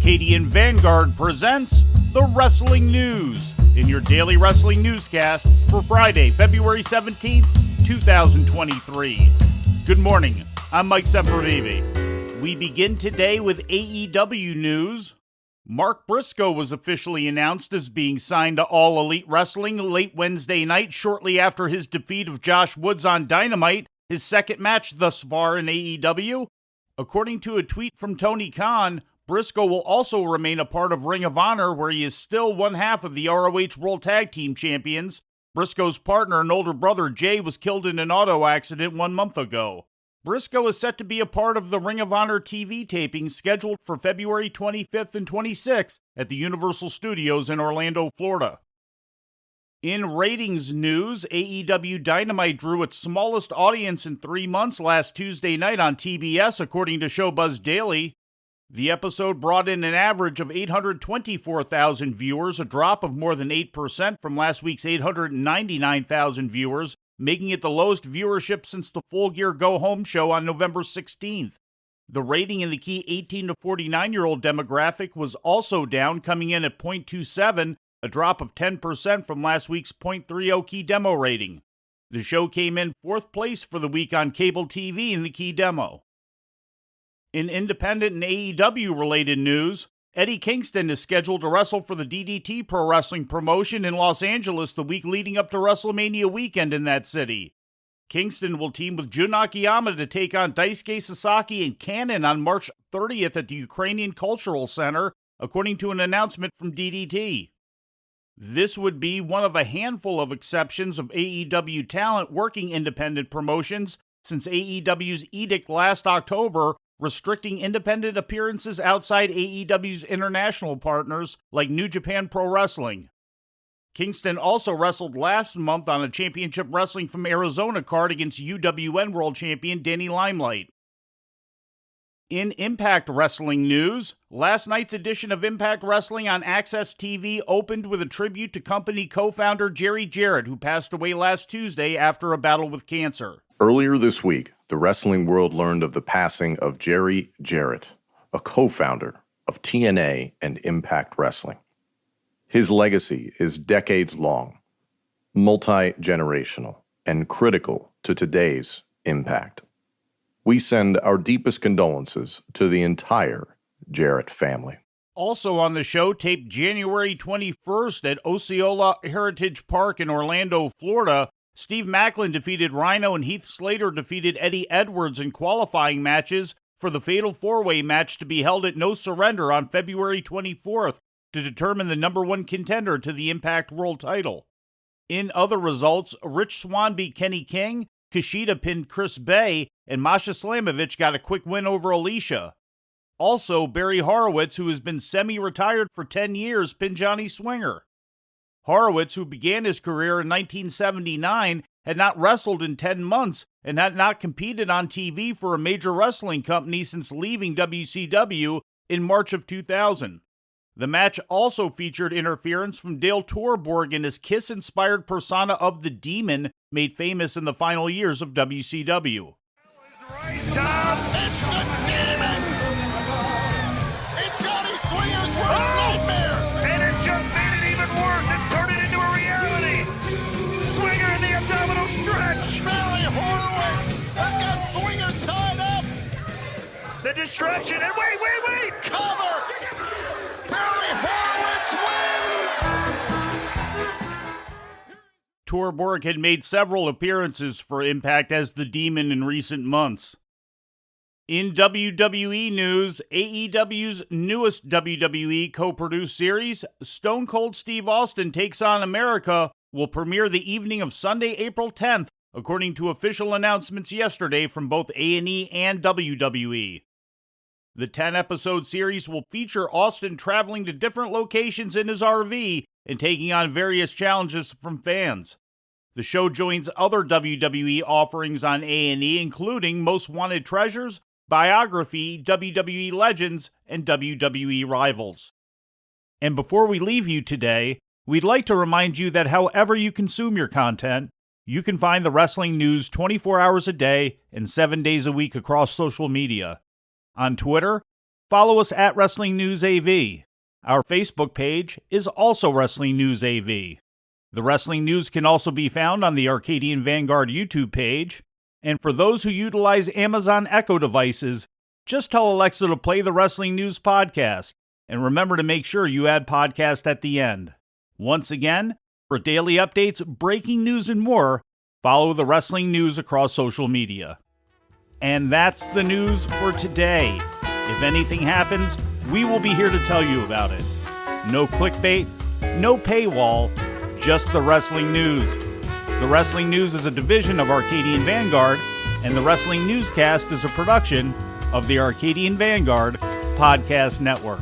Arcadian Vanguard presents the Wrestling News in your daily wrestling newscast for Friday, February 17th, 2023. Good morning, I'm Mike Sempervive. We begin today with AEW news. Mark Briscoe was officially announced as being signed to All Elite Wrestling late Wednesday night, shortly after his defeat of Josh Woods on Dynamite, his second match thus far in AEW. According to a tweet from Tony Khan, Briscoe will also remain a part of Ring of Honor, where he is still one half of the ROH World Tag Team Champions. Briscoe's partner and older brother Jay was killed in an auto accident 1 month ago. Briscoe is set to be a part of the Ring of Honor TV taping scheduled for February 25th and 26th at the Universal Studios in Orlando, Florida. In ratings news, AEW Dynamite drew its smallest audience in 3 months last Tuesday night on TBS, according to Showbuzz Daily. The episode brought in an average of 824,000 viewers, a drop of more than 8% from last week's 899,000 viewers, making it the lowest viewership since the Full Gear Go Home show on November 16th. The rating in the key 18 to 49-year-old demographic was also down, coming in at 0.27, a drop of 10% from last week's 0.30 key demo rating. The show came in 4th place for the week on cable TV in the key demo. In independent and AEW-related news, Eddie Kingston is scheduled to wrestle for the DDT Pro Wrestling promotion in Los Angeles the week leading up to WrestleMania weekend in that city. Kingston will team with Jun Akiyama to take on Daisuke Sasaki and Cannon on March 30th at the Ukrainian Cultural Center, according to an announcement from DDT. This would be one of a handful of exceptions of AEW talent working independent promotions since AEW's edict last October restricting independent appearances outside AEW's international partners like New Japan Pro Wrestling. Kingston also wrestled last month on a Championship Wrestling from Arizona card against UWN World Champion Danny Limelight. In Impact Wrestling news, last night's edition of Impact Wrestling on Access TV opened with a tribute to company co-founder Jerry Jarrett, who passed away last Tuesday after a battle with cancer. Earlier this week, the wrestling world learned of the passing of Jerry Jarrett, a co-founder of TNA and Impact Wrestling. His legacy is decades-long, multi-generational, and critical to today's Impact. We send our deepest condolences to the entire Jarrett family. Also on the show, taped January 21st at Osceola Heritage Park in Orlando, Florida, Steve Macklin defeated Rhino and Heath Slater defeated Eddie Edwards in qualifying matches for the Fatal 4-Way match to be held at No Surrender on February 24th to determine the number one contender to the Impact World title. In other results, Rich Swann beat Kenny King, Kushida pinned Chris Bay, and Masha Slamovich got a quick win over Alicia. Also, Barry Horowitz, who has been semi-retired for 10 years, pinned Johnny Swinger. Horowitz, who began his career in 1979, had not wrestled in 10 months and had not competed on TV for a major wrestling company since leaving WCW in March of 2000. The match also featured interference from Dale Torborg and his Kiss-inspired persona of the Demon, made famous in the final years of WCW. Right, Tom. It's the Demon! It's Johnny Swinger's worst nightmare! And it just made it even worse and turned it into a reality! Swinger in the abdominal stretch! Barry Horowitz has got Swinger tied up! The distraction, and wait! Cover! Barry Horowitz wins! Torborg had made several appearances for Impact as the Demon in recent months. In WWE news, AEW's newest WWE co-produced series, Stone Cold Steve Austin Takes on America, will premiere the evening of Sunday, April 10th, according to official announcements yesterday from both A&E and WWE. The 10-episode series will feature Austin traveling to different locations in his RV and taking on various challenges from fans. The show joins other WWE offerings on A&E, including Most Wanted Treasures, Biography, WWE Legends, and WWE Rivals. And before we leave you today, we'd like to remind you that however you consume your content, you can find the wrestling news 24 hours a day and 7 days a week across social media. On Twitter, follow us at Wrestling News AV. Our Facebook page is also Wrestling News AV. The Wrestling News can also be found on the Arcadian Vanguard YouTube page. And for those who utilize Amazon Echo devices, just tell Alexa to play the Wrestling News podcast. And remember to make sure you add podcast at the end. Once again, for daily updates, breaking news, and more, follow the Wrestling News across social media. And that's the news for today. If anything happens, we will be here to tell you about it. No clickbait, no paywall, just the Wrestling News. The Wrestling News is a division of Arcadian Vanguard, and the Wrestling Newscast is a production of the Arcadian Vanguard Podcast Network.